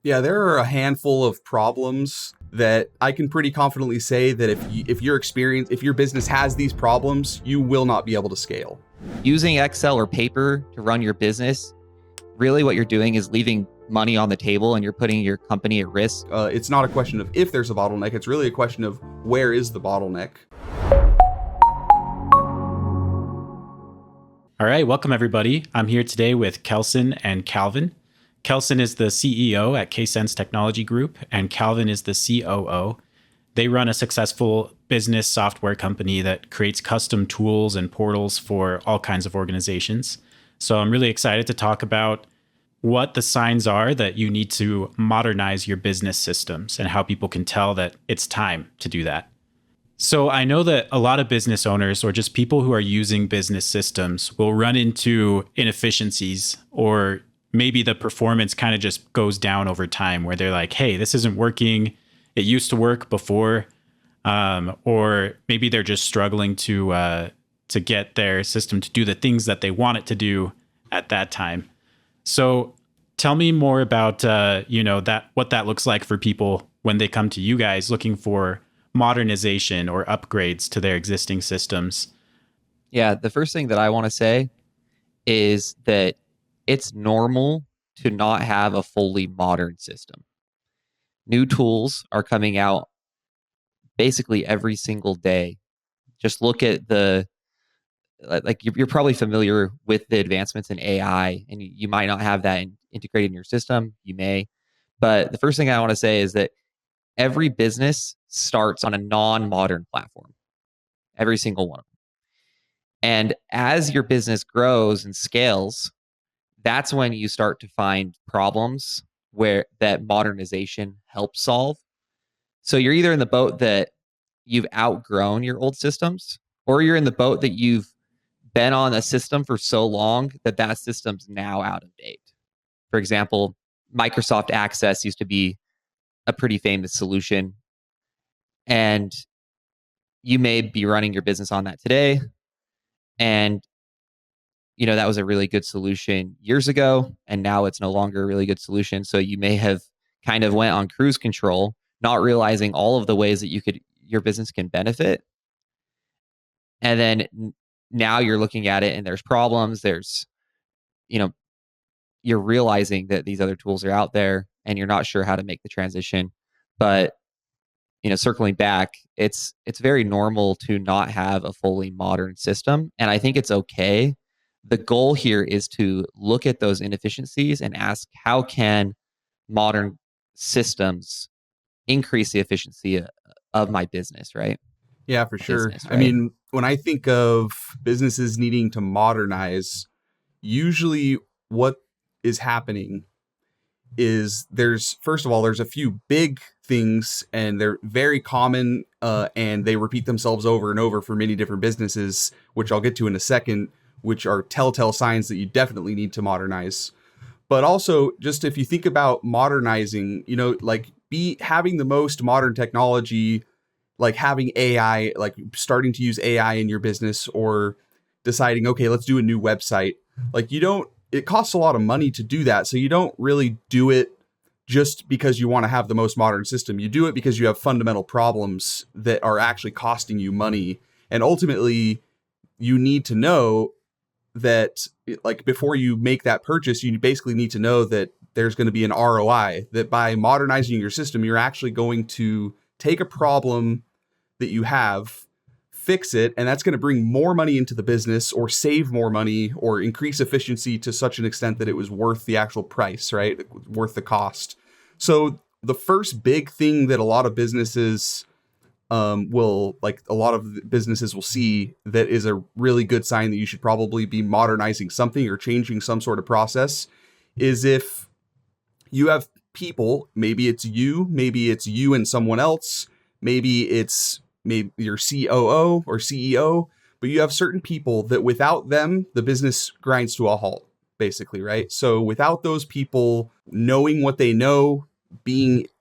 Yeah, there are a handful of problems that I can pretty confidently say that if your business has these problems, you will not be able to scale. Using Excel or paper to run your business, really what you're doing is leaving money on the table and you're putting your company at risk. It's not a question of if there's a bottleneck, it's really a question of where is the bottleneck. All right, welcome everybody. I'm here today with Kelson and Calvin. Kelson is the CEO at Ksense Technology Group, and Calvin is the COO. They run a successful business software company that creates custom tools and portals for all kinds of organizations. So I'm really excited to talk about what the signs are that you need to modernize your business systems and how people can tell that it's time to do that. So I know that a lot of business owners or just people who are using business systems will run into inefficiencies, or maybe the performance kind of just goes down over time where they're like, hey, this isn't working. It used to work before. Or maybe they're just struggling to get their system to do the things that they want it to do at that time. So tell me more about, that what that looks like for people when they come to you guys looking for modernization or upgrades to their existing systems. Yeah, the first thing that I want to say is that it's normal to not have a fully modern system. New tools are coming out basically every single day. Just look at you're probably familiar with the advancements in AI, and you might not have that integrated in your system. You may. But the first thing I want to say is that every business starts on a non-modern platform, every single one of them. And as your business grows and scales, that's when you start to find problems where that modernization helps solve. So you're either in the boat that you've outgrown your old systems, or you're in the boat that you've been on a system for so long that system's now out of date. For example, Microsoft Access used to be a pretty famous solution, and you may be running your business on that today. And that was a really good solution years ago, and now it's no longer a really good solution. So you may have kind of went on cruise control, not realizing all of the ways that your business can benefit. And then now you're looking at it and there's problems. You're realizing that these other tools are out there and you're not sure how to make the transition. But circling back, it's very normal to not have a fully modern system. And I think it's okay. The goal here is to look at those inefficiencies and ask, how can modern systems increase the efficiency of my business, right? Yeah, for sure. Business, right? I mean, when I think of businesses needing to modernize, usually what is happening is first of all, there's a few big things, and they're very common, and they repeat themselves over and over for many different businesses, which I'll get to in a second, which are telltale signs that you definitely need to modernize. But also, just if you think about modernizing, having the most modern technology, like having AI, like starting to use AI in your business, or deciding, okay, let's do a new website. It costs a lot of money to do that. So you don't really do it just because you want to have the most modern system. You do it because you have fundamental problems that are actually costing you money. And ultimately, you need to know that, like, before you make that purchase, you basically need to know that there's going to be an ROI, that by modernizing your system, you're actually going to take a problem that you have, fix it, and that's going to bring more money into the business, or save more money, or increase efficiency to such an extent that it was worth the actual price, right? Worth the cost. So the first big thing that a lot of businesses will see that is a really good sign that you should probably be modernizing something or changing some sort of process is if you have people, maybe it's you and someone else, maybe your COO or CEO, but you have certain people that without them, the business grinds to a halt, basically, right? So without those people knowing what they know,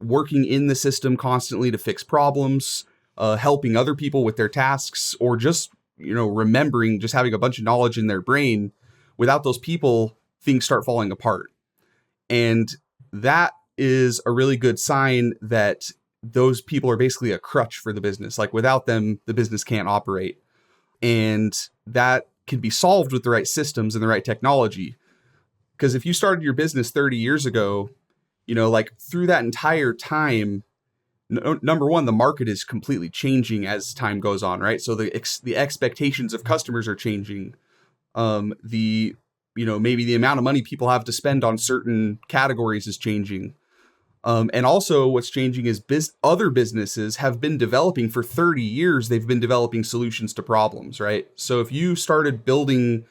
working in the system constantly to fix problems, helping other people with their tasks, or just, remembering, just having a bunch of knowledge in their brain, without those people, things start falling apart. And that is a really good sign that those people are basically a crutch for the business. Like without them, the business can't operate. And that can be solved with the right systems and the right technology. Because if you started your business 30 years ago, like through that entire time, number one, the market is completely changing as time goes on, right? So the expectations of customers are changing. Maybe the amount of money people have to spend on certain categories is changing. And also what's changing is other businesses have been developing for 30 years. They've been developing solutions to problems, right? So if you started building,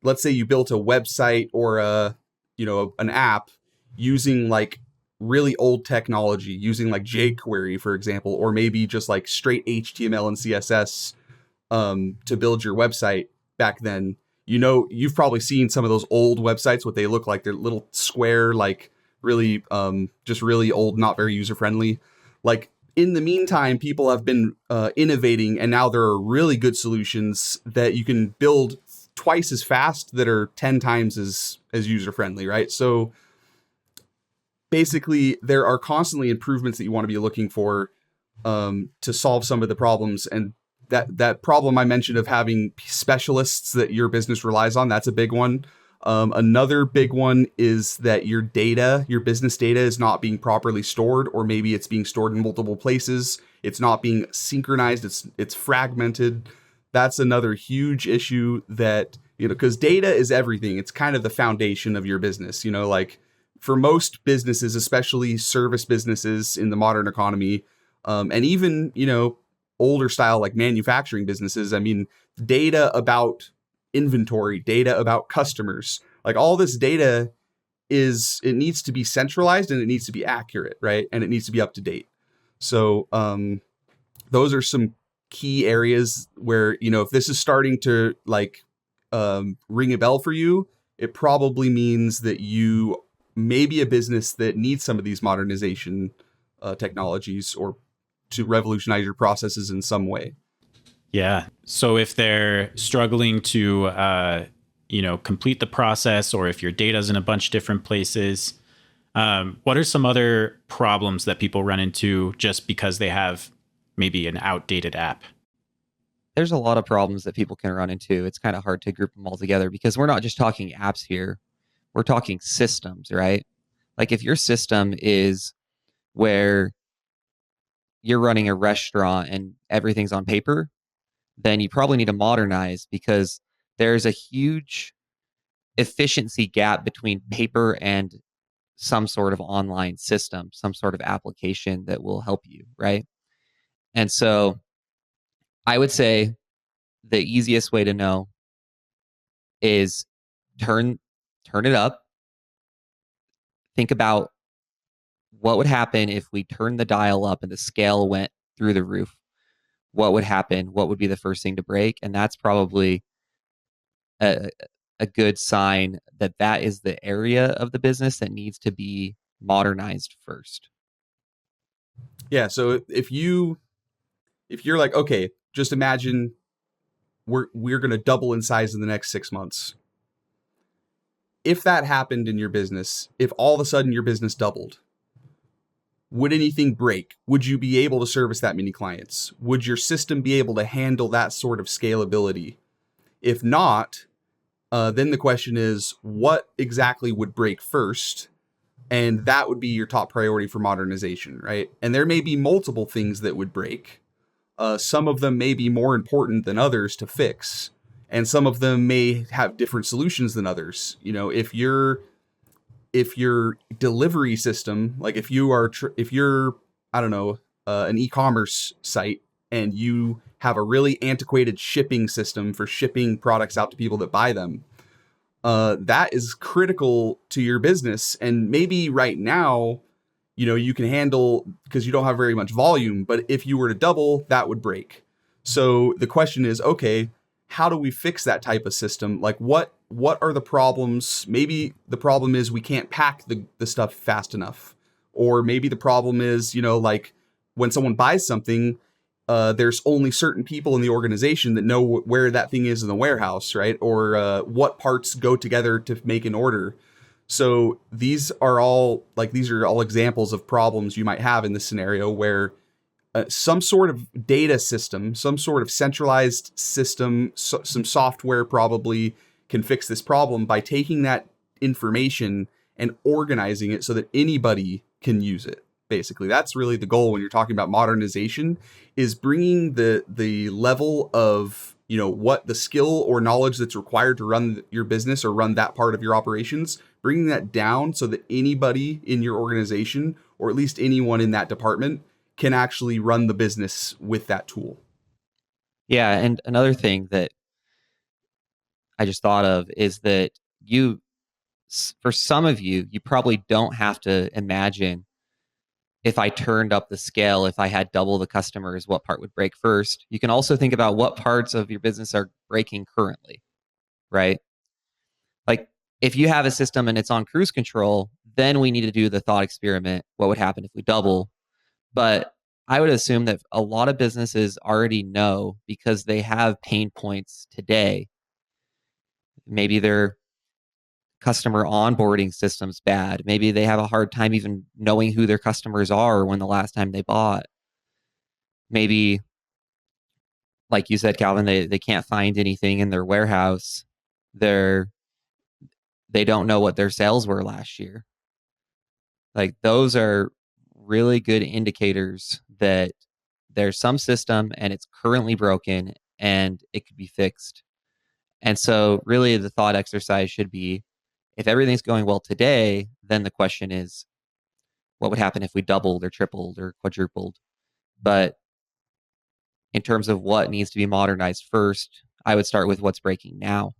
let's say you built a website or an app using like really old technology, using like jQuery, for example, or maybe just like straight HTML and CSS to build your website back then, you've probably seen some of those old websites, what they look like. They're little square, like really just really old, not very user friendly. Like in the meantime, people have been innovating, and now there are really good solutions that you can build twice as fast that are 10 times as user friendly, right? So basically there are constantly improvements that you want to be looking for to solve some of the problems. And that problem I mentioned of having specialists that your business relies on, that's a big one. Another big one is that your business data is not being properly stored, or maybe it's being stored in multiple places. It's not being synchronized. It's fragmented. That's another huge issue that, because data is everything. It's kind of the foundation of your business, like for most businesses, especially service businesses in the modern economy, and even, older style like manufacturing businesses. I mean, data about inventory, data about customers, like all this data it needs to be centralized and it needs to be accurate, right? And it needs to be up to date. So those are some key areas where, if this is starting to like ring a bell for you, it probably means that you may be a business that needs some of these modernization technologies, or to revolutionize your processes in some way. Yeah. So if they're struggling to, complete the process, or if your data's in a bunch of different places, what are some other problems that people run into just because they have maybe an outdated app? There's a lot of problems that people can run into. It's kind of hard to group them all together because we're not just talking apps here. We're talking systems, right? Like if your system is where you're running a restaurant and everything's on paper, then you probably need to modernize, because there's a huge efficiency gap between paper and some sort of online system, some sort of application that will help you, right? And so I would say the easiest way to know is turn it up. Think about what would happen if we turned the dial up and the scale went through the roof. What would happen? What would be the first thing to break? And that's probably a, a good sign that that is the area of the business that needs to be modernized first. Yeah. So if you're like, okay, just imagine we're going to double in size in the next 6 months. If that happened in your business, if all of a sudden your business doubled, would anything break? Would you be able to service that many clients? Would your system be able to handle that sort of scalability? If not, then the question is, what exactly would break first? And that would be your top priority for modernization, right? And there may be multiple things that would break. Some of them may be more important than others to fix, and some of them may have different solutions than others. If your delivery system, like if you're I don't know, an e-commerce site, and you have a really antiquated shipping system for shipping products out to people that buy them, that is critical to your business. And maybe right now, you can handle, because you don't have very much volume, but if you were to double, that would break. So the question is, okay, how do we fix that type of system? Like what are the problems? Maybe the problem is we can't pack the stuff fast enough. Or maybe the problem is, like when someone buys something, there's only certain people in the organization that know where that thing is in the warehouse, right? Or what parts go together to make an order. So these are all examples of problems you might have in this scenario where some sort of data system, some sort of centralized system, some software probably can fix this problem by taking that information and organizing it so that anybody can use it. Basically, that's really the goal when you're talking about modernization, is bringing the level of, what the skill or knowledge that's required to run your business or run that part of your operations, bringing that down so that anybody in your organization, or at least anyone in that department, can actually run the business with that tool. Yeah, and another thing that I just thought of is that for some of you, you probably don't have to imagine, if I turned up the scale, if I had double the customers, what part would break first. You can also think about what parts of your business are breaking currently, right? Like if you have a system and it's on cruise control, then we need to do the thought experiment. What would happen if we double? But I would assume that a lot of businesses already know, because they have pain points today. Maybe their customer onboarding system's bad. Maybe they have a hard time even knowing who their customers are or when the last time they bought. Maybe, like you said, Calvin, they can't find anything in their warehouse. They don't know what their sales were last year. Like those are really good indicators that there's some system and it's currently broken and it could be fixed. And so really the thought exercise should be, if everything's going well today, then the question is, what would happen if we doubled or tripled or quadrupled? But in terms of what needs to be modernized first, I would start with what's breaking now.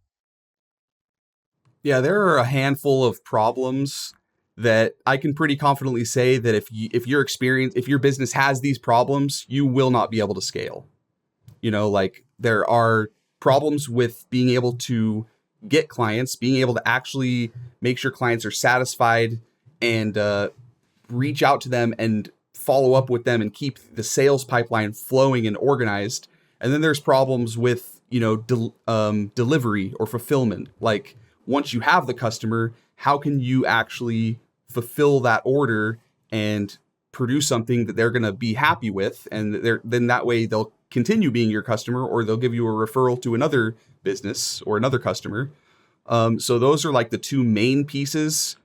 Yeah, there are a handful of problems that I can pretty confidently say that if your business has these problems, you will not be able to scale. Like there are problems with being able to get clients, being able to actually make sure clients are satisfied and reach out to them and follow up with them and keep the sales pipeline flowing and organized. And then there's problems with, delivery or fulfillment. Like once you have the customer, how can you actually fulfill that order and produce something that they're going to be happy with? And then that way they'll continue being your customer, or they'll give you a referral to another business or another customer. So those are like the two main pieces.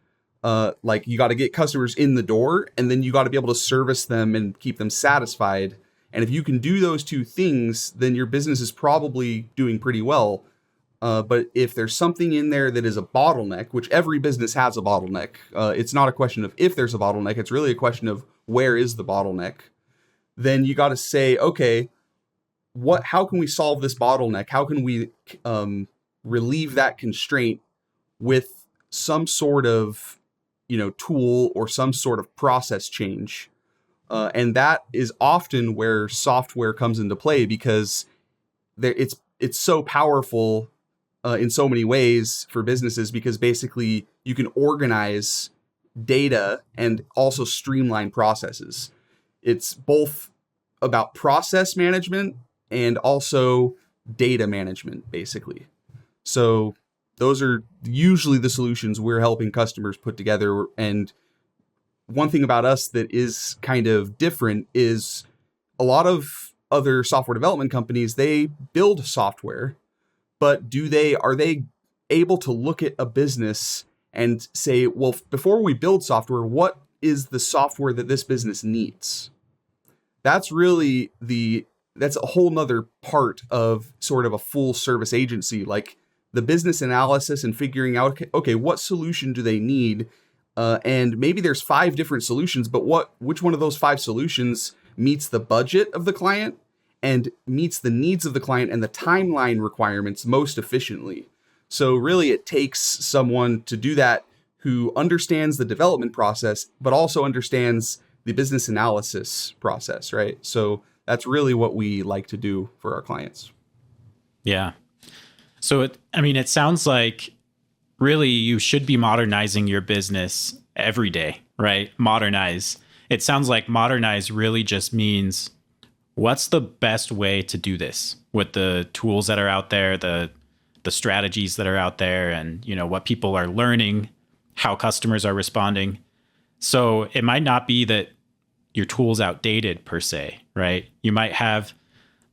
Like you got to get customers in the door, and then you got to be able to service them and keep them satisfied. And if you can do those two things, then your business is probably doing pretty well. But if there's something in there that is a bottleneck, which every business has a bottleneck, it's not a question of if there's a bottleneck, it's really a question of where is the bottleneck. Then you got to say, okay, how can we solve this bottleneck? How can we relieve that constraint with some sort of tool or some sort of process change? And that is often where software comes into play, because it's so powerful in so many ways for businesses, because basically you can organize data and also streamline processes. It's both about process management and also data management, basically. So those are usually the solutions we're helping customers put together. And one thing about us that is kind of different is a lot of other software development companies, they build software, but are they able to look at a business and say, well, before we build software, what is the software that this business needs? That's really that's a whole nother part of sort of a full service agency, like the business analysis and figuring out, okay, what solution do they need? And maybe there's 5 different solutions, but which one of those 5 solutions meets the budget of the client and meets the needs of the client and the timeline requirements most efficiently? So really it takes someone to do that who understands the development process, but also understands the business analysis process, right? So that's really what we like to do for our clients. Yeah. So it sounds like really you should be modernizing your business every day, right? Modernize. It sounds like modernize really just means, what's the best way to do this with the tools that are out there, the strategies that are out there, and what people are learning how customers are responding. So it might not be that your tool's outdated per se, right? You might have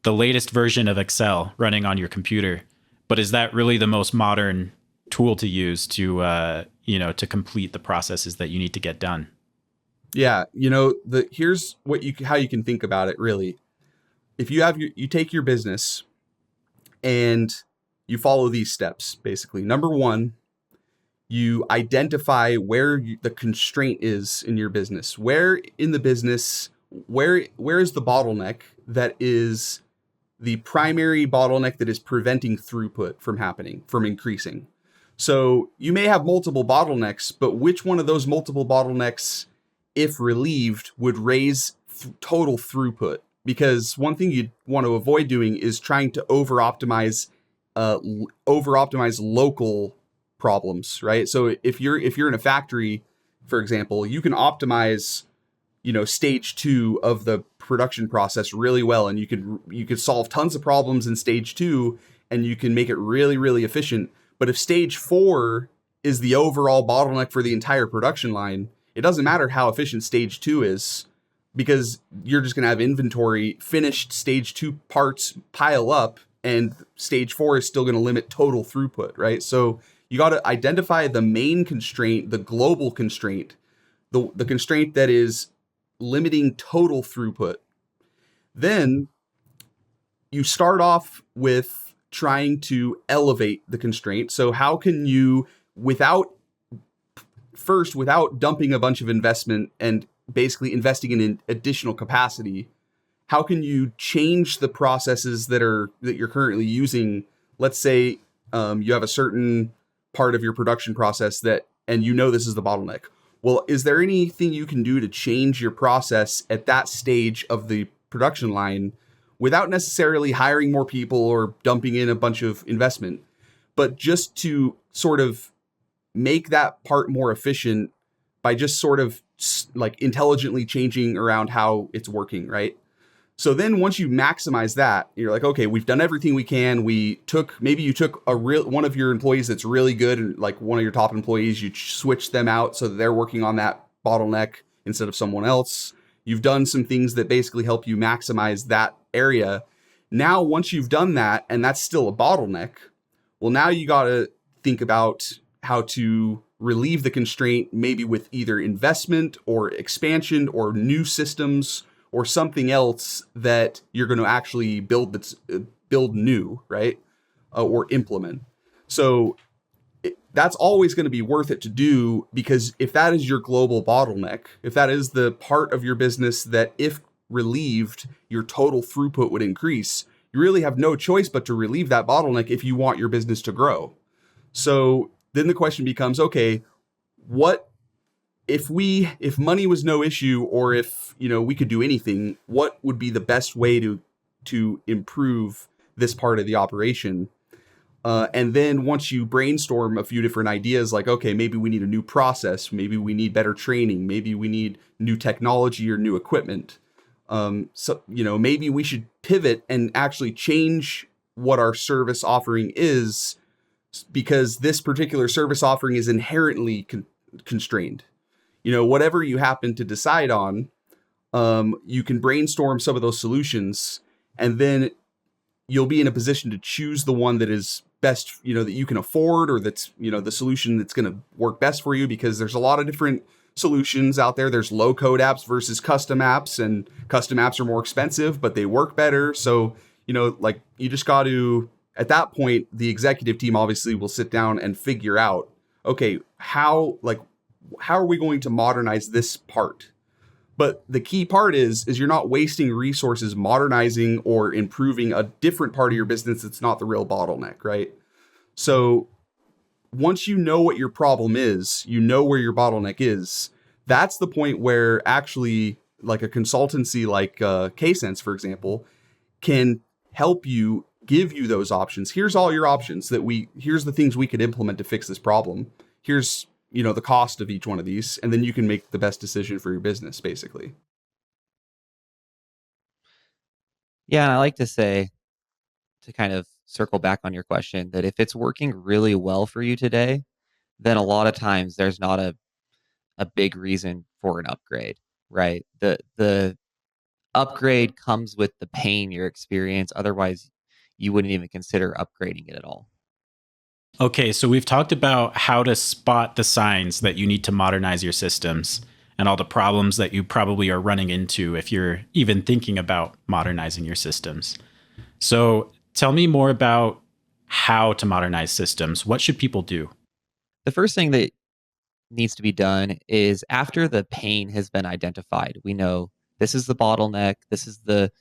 the latest version of Excel running on your computer, but is that really the most modern tool to use to to complete the processes that you need to get done? Yeah, here's how you can think about it really. If you take your business and you follow these steps basically. Number 1, you identify where the constraint is in your business. Where in the business, where is the bottleneck that is the primary bottleneck that is preventing throughput from happening, from increasing? So you may have multiple bottlenecks, but which one of those multiple bottlenecks, if relieved, would raise total throughput? Because one thing you'd want to avoid doing is trying to over optimize local problems, right? So if you're in a factory, for example, you can optimize, stage 2 of the production process really well, and you could solve tons of problems in stage 2, and you can make it really, really efficient. But if stage 4 is the overall bottleneck for the entire production line, it doesn't matter how efficient stage 2 is, because you're just going to have inventory, finished stage 2 parts pile up, and stage 4 is still going to limit total throughput, right? So you got to identify the main constraint, the global constraint, the constraint that is limiting total throughput. Then you start off with trying to elevate the constraint. So how can you, without dumping a bunch of investment and basically investing in additional capacity, how can you change the processes that you're currently using? Let's say you have a certain part of your production process and this is the bottleneck. Well, is there anything you can do to change your process at that stage of the production line without necessarily hiring more people or dumping in a bunch of investment, but just to sort of make that part more efficient by just sort of like intelligently changing around how it's working, right? So then once you maximize that, you're like, okay, we've done everything we can. Maybe you took one of your employees that's really good, and like one of your top employees, you switched them out so that they're working on that bottleneck instead of someone else. You've done some things that basically help you maximize that area. Now, once you've done that, and that's still a bottleneck, well, now you got to think about how to relieve the constraint, maybe with either investment or expansion or new systems or something else that you're going to actually build new, right? Or implement. So that's always going to be worth it to do, because if that is your global bottleneck, if that is the part of your business that if relieved, your total throughput would increase, you really have no choice but to relieve that bottleneck if you want your business to grow. So then the question becomes, okay, what if money was no issue, or if we could do anything, what would be the best way to improve this part of the operation? And then once you brainstorm a few different ideas, like, okay, maybe we need a new process, maybe we need better training, maybe we need new technology or new equipment. So maybe we should pivot and actually change what our service offering is, because this particular service offering is inherently constrained. Whatever you happen to decide on, you can brainstorm some of those solutions, and then you'll be in a position to choose the one that is best, that you can afford, or that's, the solution that's going to work best for you, because there's a lot of different solutions out there. There's low code apps versus custom apps, and custom apps are more expensive, but they work better. So, like, you just got to, at that point, the executive team obviously will sit down and figure out, okay, how are we going to modernize this part? But the key part is you're not wasting resources modernizing or improving a different part of your business that's not the real bottleneck, right? So once you know what your problem is, you know where your bottleneck is, that's the point where actually, like a consultancy like Ksense, for example, can help you, give you those options. Here's all your options here's the things we could implement to fix this problem. Here's the cost of each one of these, and then you can make the best decision for your business, basically. Yeah, and I like to say, to kind of circle back on your question, that if it's working really well for you today, then a lot of times there's not a big reason for an upgrade, right? The upgrade comes with the pain you experience. Otherwise, you wouldn't even consider upgrading it at all. Okay, so we've talked about how to spot the signs that you need to modernize your systems and all the problems that you probably are running into if you're even thinking about modernizing your systems. So tell me more about how to modernize systems. What should people do? The first thing that needs to be done is after the pain has been identified, we know this is the bottleneck, this is the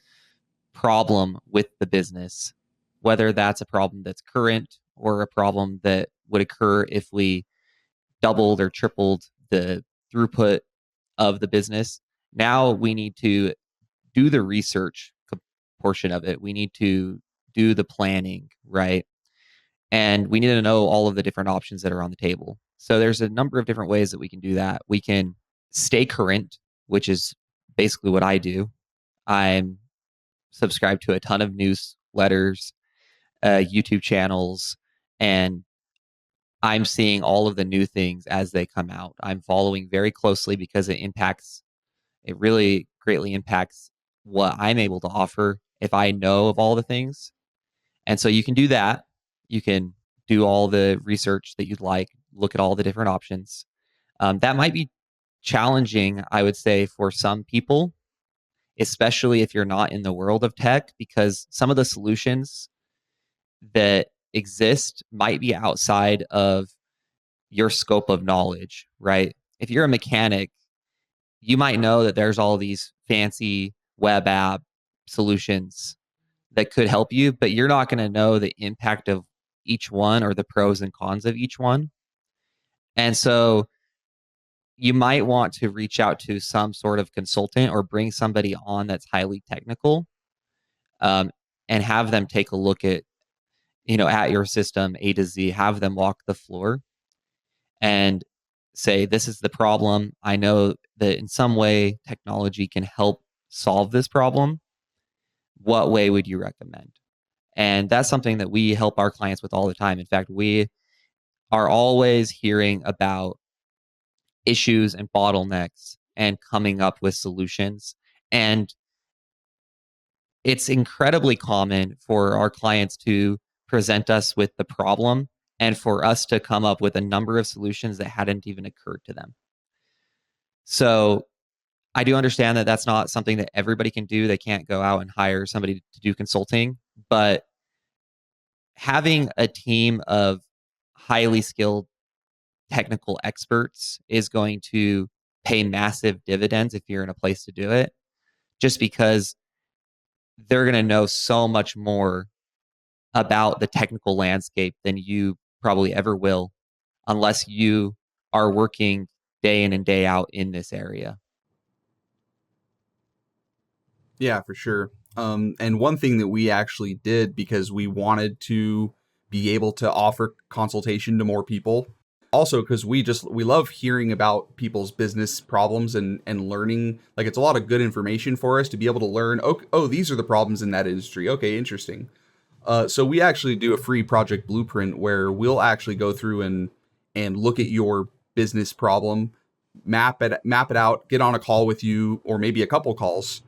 problem with the business, whether that's a problem that's current or a problem that would occur if we doubled or tripled the throughput of the business. Now we need to do the research portion of it. We need to do the planning, right? And we need to know all of the different options that are on the table. So there's a number of different ways that we can do that. We can stay current, which is basically what I do. I'm subscribed to a ton of newsletters, YouTube channels, and I'm seeing all of the new things as they come out. I'm following very closely because it really greatly impacts what I'm able to offer if I know of all the things. And so you can do that. You can do all the research that you'd like, look at all the different options. That might be challenging, I would say, for some people, especially if you're not in the world of tech, because some of the solutions that exist might be outside of your scope of knowledge, right? If you're a mechanic, you might know that there's all these fancy web app solutions that could help you, but you're not going to know the impact of each one or the pros and cons of each one. And so you might want to reach out to some sort of consultant or bring somebody on that's highly technical, um, and have them take a look at your system A to Z, have them walk the floor and say, this is the problem. I know that in some way technology can help solve this problem. What way would you recommend? And that's something that we help our clients with all the time. In fact, we are always hearing about issues and bottlenecks and coming up with solutions. And it's incredibly common for our clients to present us with the problem and for us to come up with a number of solutions that hadn't even occurred to them. So I do understand that that's not something that everybody can do. They can't go out and hire somebody to do consulting, but having a team of highly skilled technical experts is going to pay massive dividends if you're in a place to do it, just because they're going to know so much more about the technical landscape than you probably ever will unless you are working day in and day out in this area. Yeah, for sure. And one thing that we actually did because we wanted to be able to offer consultation to more people. Also, because we love hearing about people's business problems and learning. Like, it's a lot of good information for us to be able to learn. Oh, these are the problems in that industry. Okay, interesting. So we actually do a free project blueprint where we'll actually go through and look at your business problem, map it out, get on a call with you, or maybe a couple calls,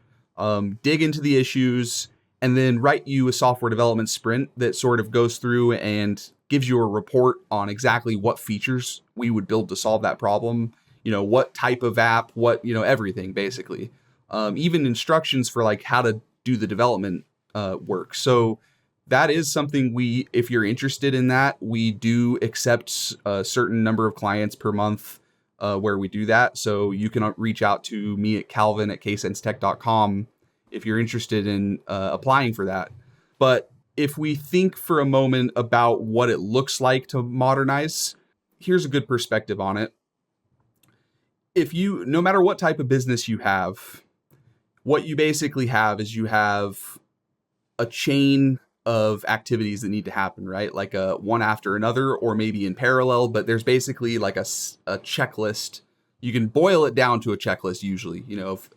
dig into the issues, and then write you a software development sprint that sort of goes through and gives you a report on exactly what features we would build to solve that problem. What type of app, everything basically. Even instructions for like how to do the development work. So that is something if you're interested in that, we do accept a certain number of clients per month where we do that. So you can reach out to me at Calvin at ksensetech.com if you're interested in applying for that. But if we think for a moment about what it looks like to modernize, here's a good perspective on it. No matter what type of business you have, what you basically have is you have a chain of activities that need to happen, right? Like one after another, or maybe in parallel, but there's basically like a checklist. You can boil it down to a checklist usually.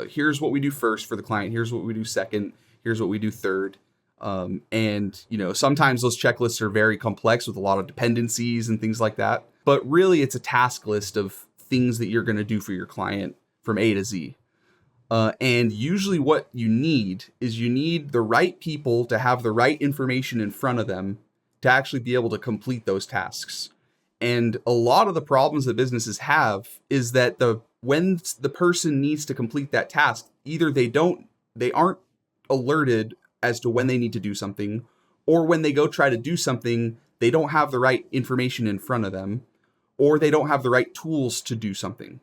Here's what we do first for the client. Here's what we do second. Here's what we do third. And sometimes those checklists are very complex with a lot of dependencies and things like that. But really, it's a task list of things that you're going to do for your client from A to Z. And usually what you need is you need the right people to have the right information in front of them to actually be able to complete those tasks. And a lot of the problems that businesses have is that when the person needs to complete that task, either they aren't alerted as to when they need to do something, or when they go try to do something, they don't have the right information in front of them, or they don't have the right tools to do something.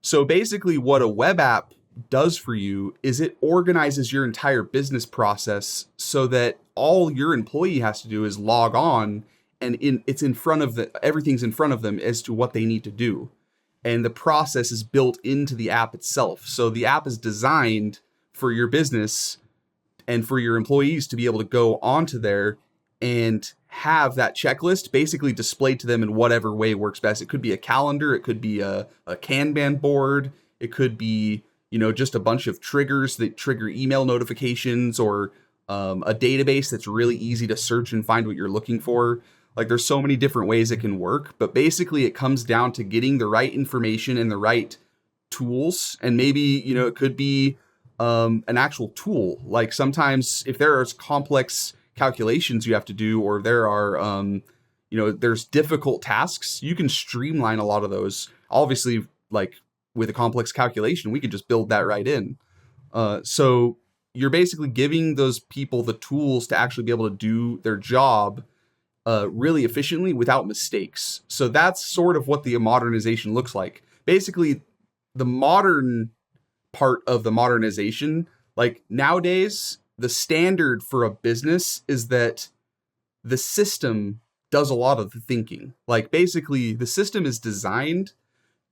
So basically what a web app does for you is it organizes your entire business process so that all your employee has to do is log on, and everything's in front of them as to what they need to do. And the process is built into the app itself. So the app is designed for your business and for your employees to be able to go onto there and have that checklist basically displayed to them in whatever way works best. It could be a calendar, it could be a Kanban board, it could be, just a bunch of triggers that trigger email notifications, or a database that's really easy to search and find what you're looking for. Like, there's so many different ways it can work, but basically it comes down to getting the right information and the right tools. And maybe, it could be an actual tool. Like, sometimes if there are complex calculations you have to do, or there are, there's difficult tasks, you can streamline a lot of those. Obviously, like with a complex calculation, we could just build that right in. So you're basically giving those people the tools to actually be able to do their job really efficiently without mistakes. So that's sort of what the modernization looks like. Basically, the modern part of the modernization, like nowadays, the standard for a business is that the system does a lot of the thinking. Like, basically, the system is designed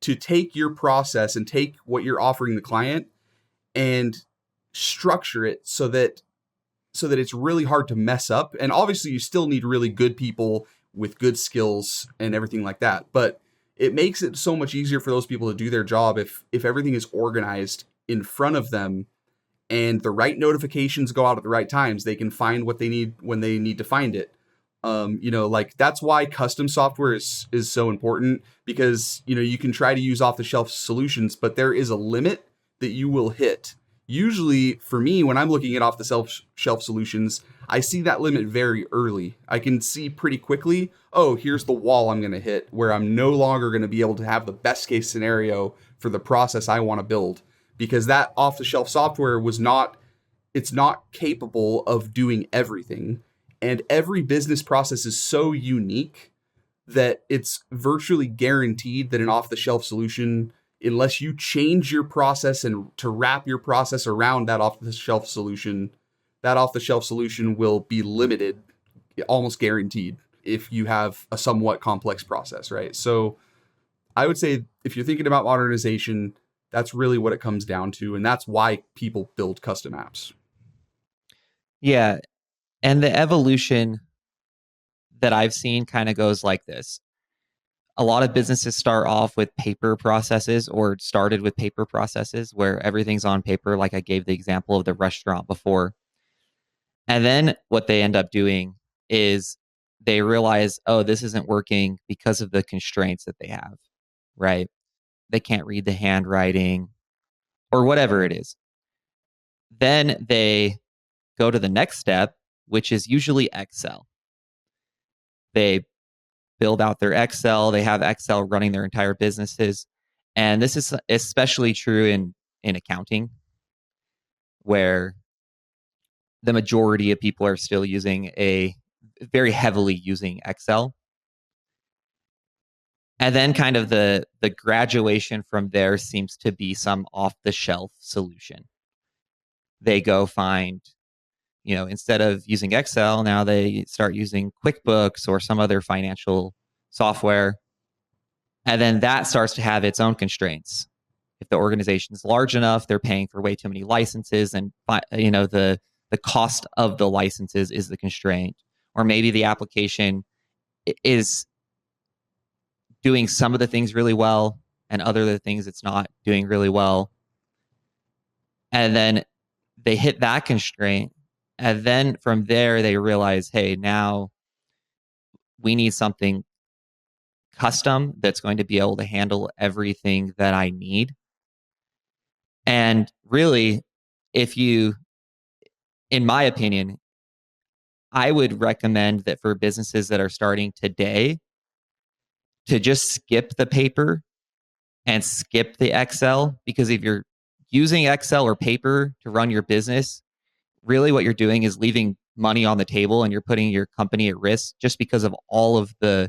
to take your process and take what you're offering the client and structure it so that it's really hard to mess up. And obviously you still need really good people with good skills and everything like that. But it makes it so much easier for those people to do their job if everything is organized in front of them and the right notifications go out at the right times. They can find what they need when they need to find it. Like, that's why custom software is so important, because, you can try to use off the shelf solutions, but there is a limit that you will hit. Usually for me, when I'm looking at off the shelf solutions, I see that limit very early. I can see pretty quickly, oh, here's the wall I'm going to hit, where I'm no longer going to be able to have the best case scenario for the process I want to build, because that off the shelf software it's not capable of doing everything. And every business process is so unique that it's virtually guaranteed that an off the shelf solution, unless you change your process and to wrap your process around that off the shelf solution will be limited, almost guaranteed, if you have a somewhat complex process, right? So I would say if you're thinking about modernization, that's really what it comes down to. And that's why people build custom apps. Yeah. And the evolution that I've seen kind of goes like this. A lot of businesses start off with paper processes, or started with paper processes where everything's on paper, like I gave the example of the restaurant before. And then what they end up doing is they realize, oh, this isn't working because of the constraints that they have, right? They can't read the handwriting or whatever it is. Then they go to the next step, which is usually Excel. They build out their Excel. They have Excel running their entire businesses. And this is especially true in accounting, where the majority of people are still very heavily using Excel. And then kind of the graduation from there seems to be some off-the-shelf solution. They go find, instead of using Excel, now they start using QuickBooks or some other financial software. And then that starts to have its own constraints. If the organization is large enough, they're paying for way too many licenses, and the cost of the licenses is the constraint. Or maybe the application is doing some of the things really well, and other of the things it's not doing really well. And then they hit that constraint. And then from there, they realize, hey, now we need something custom that's going to be able to handle everything that I need. And really, in my opinion, I would recommend that for businesses that are starting today to just skip the paper and skip the Excel, because if you're using Excel or paper to run your business, really what you're doing is leaving money on the table and you're putting your company at risk just because of all of the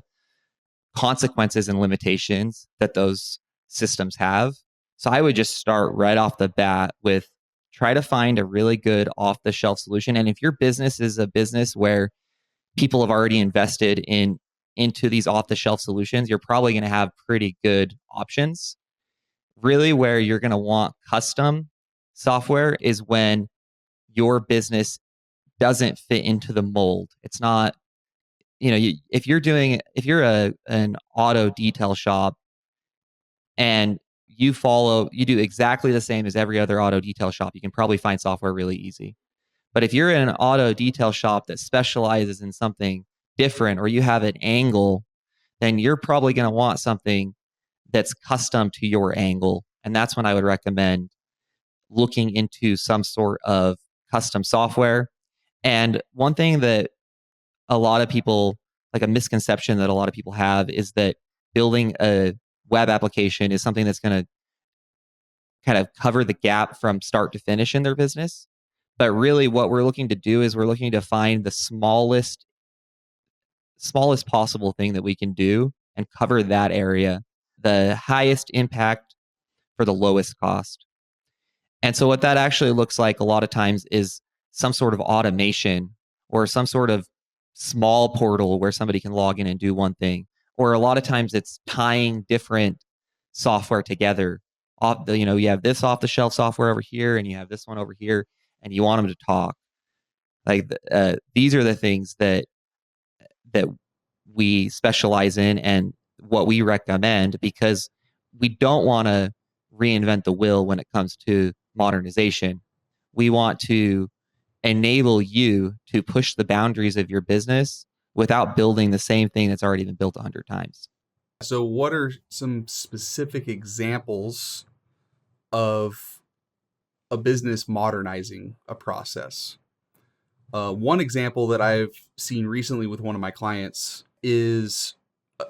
consequences and limitations that those systems have. So I would just start right off the bat with try to find a really good off the shelf solution. And if your business is a business where people have already invested into these off the shelf solutions, you're probably going to have pretty good options. Really, where you're going to want custom software is when your business doesn't fit into the mold. It's not, if you're an auto detail shop and you do exactly the same as every other auto detail shop, you can probably find software really easy. But if you're in an auto detail shop that specializes in something different, or you have an angle, then you're probably going to want something that's custom to your angle. And that's when I would recommend looking into some sort of custom software. And one thing that a lot of people, like a misconception that a lot of people have, is that building a web application is something that's going to kind of cover the gap from start to finish in their business. But really what we're looking to do is we're looking to find the smallest possible thing that we can do and cover that area, the highest impact for the lowest cost. And so what that actually looks like a lot of times is some sort of automation or some sort of small portal where somebody can log in and do one thing. Or a lot of times it's tying different software together. You have this off the shelf software over here and you have this one over here and you want them to talk. These are the things that we specialize in and what we recommend, because we don't want to reinvent the wheel when it comes to modernization. We want to enable you to push the boundaries of your business without building the same thing that's already been built 100 times. So what are some specific examples of a business modernizing a process? One example that I've seen recently with one of my clients is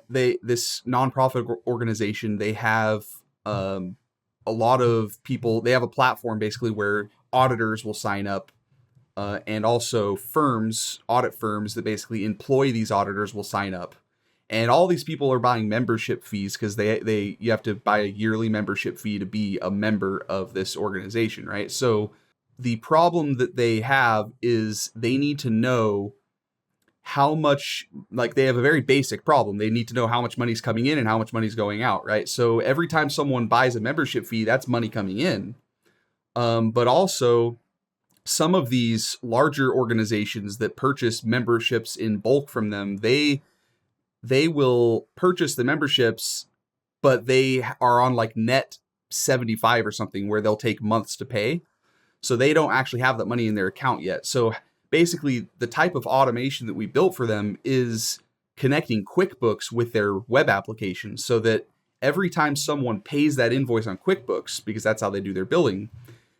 this nonprofit organization. They have a lot of people. They have a platform basically where auditors will sign up, and also audit firms that basically employ these auditors will sign up. And all these people are buying membership fees because you have to buy a yearly membership fee to be a member of this organization, right? So the problem that they have is they need to know how much, like they have a very basic problem. They need to know how much money's coming in and how much money's going out, right? So every time someone buys a membership fee, that's money coming in. But also some of these larger organizations that purchase memberships in bulk from them, they will purchase the memberships, but they are on like net 75 or something where they'll take months to pay. So they don't actually have that money in their account yet. So basically the type of automation that we built for them is connecting QuickBooks with their web application so that every time someone pays that invoice on QuickBooks, because that's how they do their billing,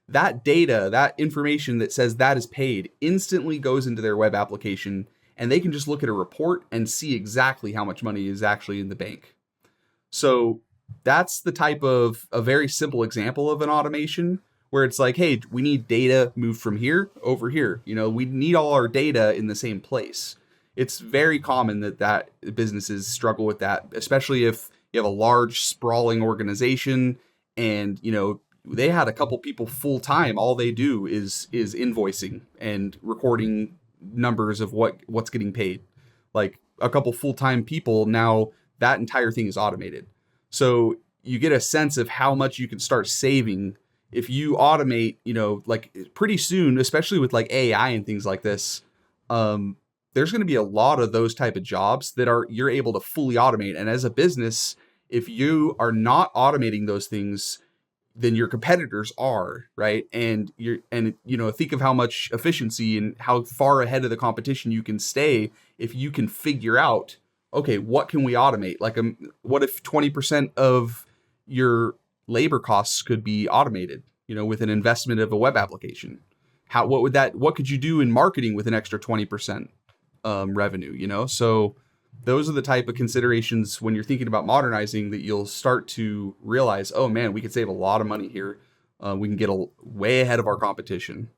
that data, that information that says that is paid instantly goes into their web application, and they can just look at a report and see exactly how much money is actually in the bank. So that's the type of a very simple example of an automation where it's like, hey, we need data moved from here over here. We need all our data in the same place. It's very common that businesses struggle with that, especially if you have a large sprawling organization and, they had a couple people full time. All they do is invoicing and recording numbers of what's getting paid. Like a couple full-time people, now that entire thing is automated. So you get a sense of how much you can start saving if you automate, like pretty soon, especially with like AI and things like this. There's going to be a lot of those type of jobs that you're able to fully automate. And as a business, if you are not automating those things, then your competitors are, right? And think of how much efficiency and how far ahead of the competition you can stay if you can figure out okay, what can we automate? Like, what if 20% of your labor costs could be automated, with an investment of a web application? What could you do in marketing with an extra 20% revenue? So those are the type of considerations when you're thinking about modernizing that you'll start to realize, oh man, we could save a lot of money here. We can get way ahead of our competition.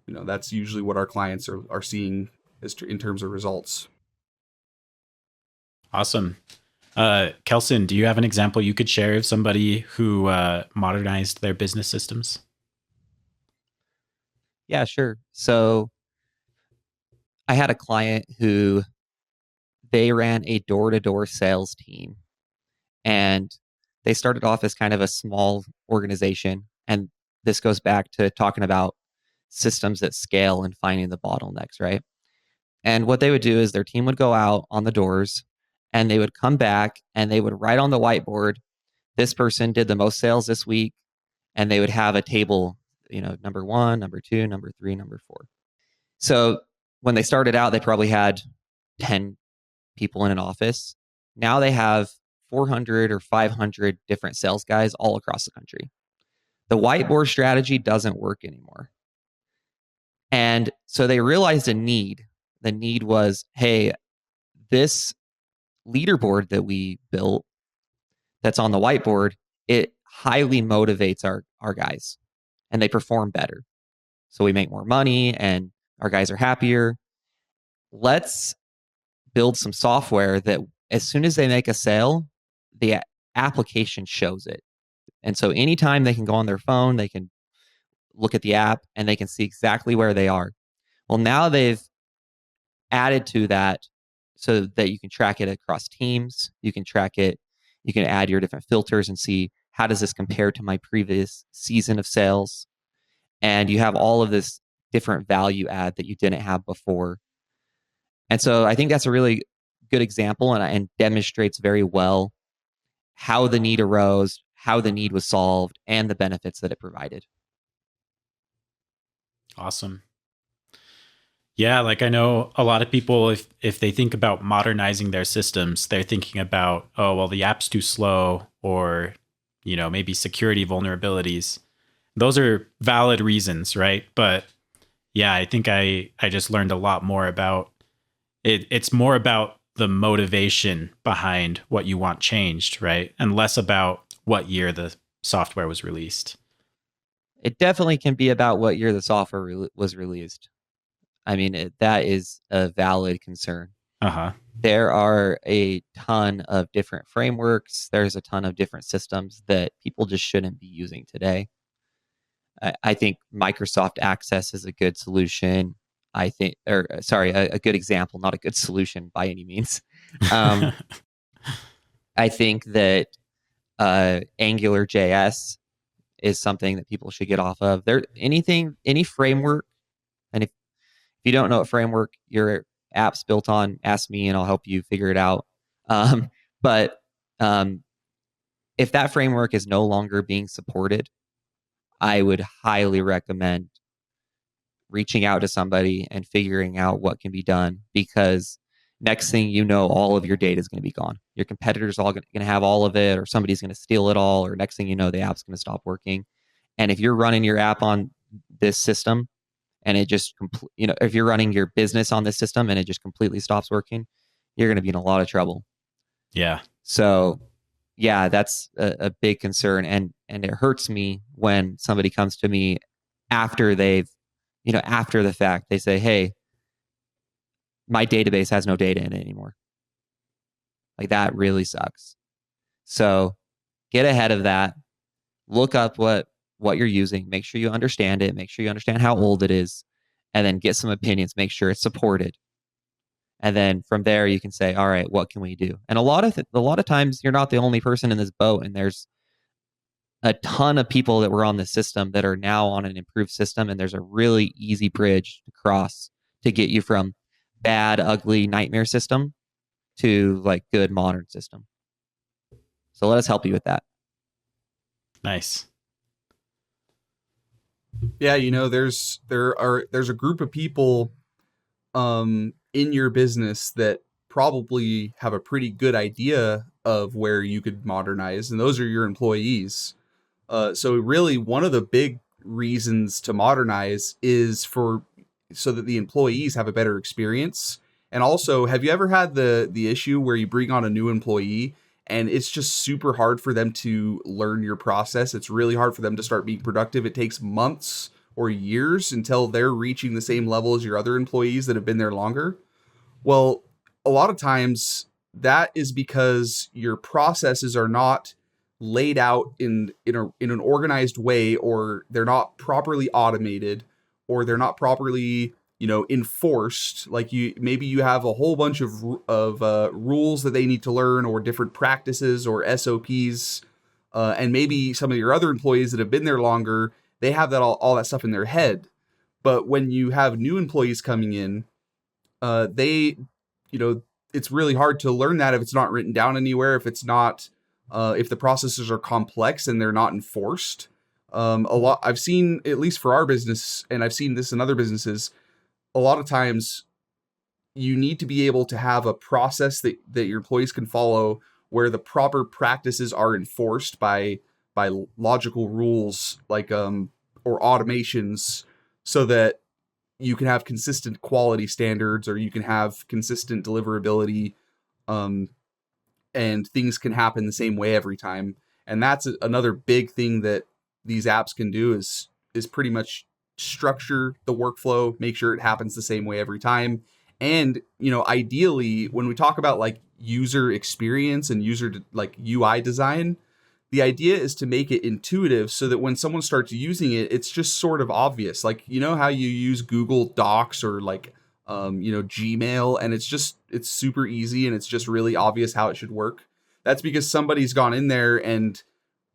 That's usually what our clients are seeing in terms of results. Awesome. Kelson, do you have an example you could share of somebody who modernized their business systems? Yeah, sure. So I had a client who they ran a door-to-door sales team, and they started off as kind of a small organization. And this goes back to talking about systems that scale and finding the bottlenecks, right? And what they would do is their team would go out on the doors and they would come back and they would write on the whiteboard, this person did the most sales this week. And they would have a table, number 1, number 2, number 3, number 4. So when they started out, they probably had 10 people in an office. Now they have 400 or 500 different sales guys all across the country. The whiteboard strategy doesn't work anymore. And so they realized a need. The need was, hey, this leaderboard that we built that's on the whiteboard, it highly motivates our guys and they perform better. So we make more money and our guys are happier. Let's build some software that as soon as they make a sale, the application shows it. And so anytime they can go on their phone, they can look at the app and they can see exactly where they are. Well, now they've added to that so that you can track it across teams. You can track it. You can add your different filters and see how does this compare to my previous season of sales. And you have all of this different value add that you didn't have before. And so I think that's a really good example and demonstrates very well how the need arose, how the need was solved, and the benefits that it provided. Awesome. Yeah, like I know a lot of people, if they think about modernizing their systems, they're thinking about, oh, well, the app's too slow, or, maybe security vulnerabilities. Those are valid reasons, right? But yeah, I think I just learned a lot more about it. It's more about the motivation behind what you want changed, right? And less about what year the software was released. It definitely can be about what year the software was released. I mean, that is a valid concern. Uh-huh. There are a ton of different frameworks. There's a ton of different systems that people just shouldn't be using today. I think Microsoft Access is a good solution. A good example, not a good solution by any means. I think that AngularJS is something that people should get off of. Any framework, and if you don't know what framework your app's built on, ask me and I'll help you figure it out. But if that framework is no longer being supported, I would highly recommend reaching out to somebody and figuring out what can be done, because next thing you know, all of your data is going to be gone. Your competitors all going to have all of it, or somebody's going to steal it all, or next thing you know, the app's going to stop working. And if you're running your app on this system and it just, if you're running your business on this system and it just completely stops working, you're going to be in a lot of trouble. Yeah. So yeah, that's a big concern. And it hurts me when somebody comes to me after after the fact, they say, hey, my database has no data in it anymore. Like, that really sucks. So get ahead of that. Look up what you're using. Make sure you understand it. Make sure you understand how old it is. And then get some opinions. Make sure it's supported. And then from there, you can say, all right, what can we do? And a lot of times, you're not the only person in this boat. And there's a ton of people that were on the system that are now on an improved system. And there's a really easy bridge to cross to get you from bad, ugly nightmare system to like good modern system. So let us help you with that. Nice. Yeah, there's a group of people in your business that probably have a pretty good idea of where you could modernize, and those are your employees. So really, one of the big reasons to modernize is so that the employees have a better experience. And also, have you ever had the issue where you bring on a new employee and it's just super hard for them to learn your process? It's really hard for them to start being productive. It takes months or years until they're reaching the same level as your other employees that have been there longer. Well, a lot of times that is because your processes are not laid out in an organized way, or they're not properly automated, or they're not properly enforced. Like you have a whole bunch of rules that they need to learn, or different practices or SOPs, and maybe some of your other employees that have been there longer, they have that all that stuff in their head. But when you have new employees coming in, they, it's really hard to learn that if it's not written down anywhere, if it's not, if the processes are complex and they're not enforced. A lot I've seen, at least for our business, and I've seen this in other businesses, a lot of times you need to be able to have a process that your employees can follow, where the proper practices are enforced by logical rules, like or automations, so that you can have consistent quality standards, or you can have consistent deliverability, and things can happen the same way every time. And that's another big thing that these apps can do, is pretty much structure the workflow, make sure it happens the same way every time. And, ideally, when we talk about like user experience and like UI design, the idea is to make it intuitive so that when someone starts using it, it's just sort of obvious. Like, how you use Google Docs or like, Gmail, and it's super easy and it's just really obvious how it should work. That's because somebody's gone in there and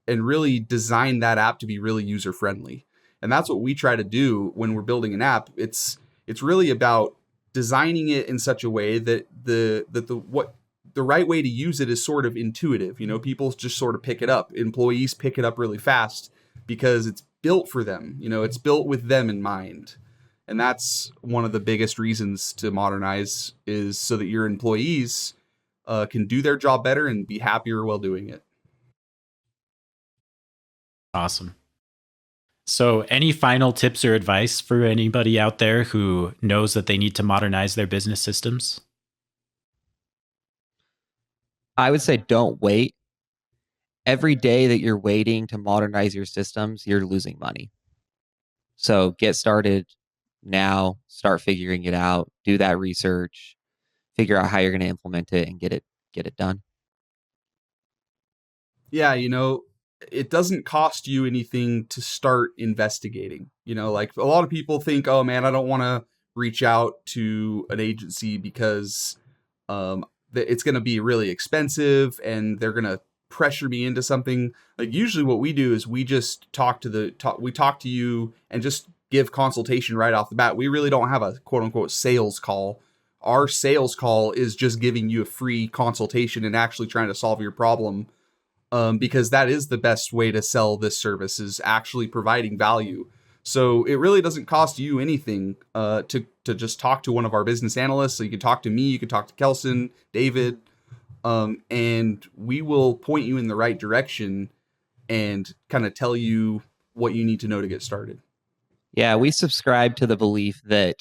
really designed that app to be really user friendly. And that's what we try to do when we're building an app. It's really about designing it in such a way that the right way to use it is sort of intuitive. People just sort of pick it up. Employees pick it up really fast because it's built for them. It's built with them in mind. And that's one of the biggest reasons to modernize, is so that your employees can do their job better and be happier while doing it. Awesome. So any final tips or advice for anybody out there who knows that they need to modernize their business systems? I would say don't wait. Every day that you're waiting to modernize your systems, you're losing money. So get started now, start figuring it out, do that research, figure out how you're going to implement it, and get it done. Yeah, it doesn't cost you anything to start investigating. Like a lot of people think, oh man, I don't want to reach out to an agency because it's going to be really expensive and they're going to pressure me into something. Like usually what we do is we just we talk to you and just give consultation right off the bat. We really don't have a quote unquote sales call. Our sales call is just giving you a free consultation and actually trying to solve your problem. Because that is the best way to sell this service, is actually providing value. So it really doesn't cost you anything to just talk to one of our business analysts. So you can talk to me, you can talk to Kelson, David, and we will point you in the right direction and kind of tell you what you need to know to get started. Yeah, we subscribe to the belief that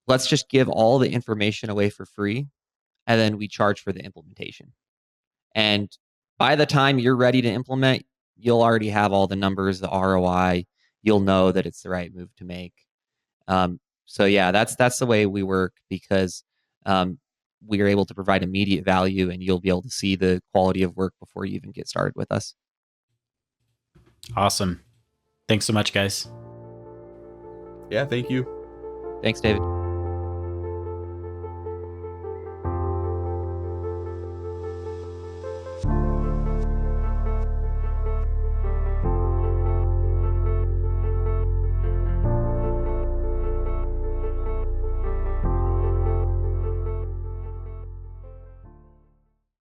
let's just give all the information away for free, and then we charge for the implementation. And by the time you're ready to implement, you'll already have all the numbers, the ROI. You'll know that it's the right move to make. So yeah, that's the way we work, because we are able to provide immediate value, and you'll be able to see the quality of work before you even get started with us. Awesome. Thanks so much, guys. Yeah, thank you. Thanks, David.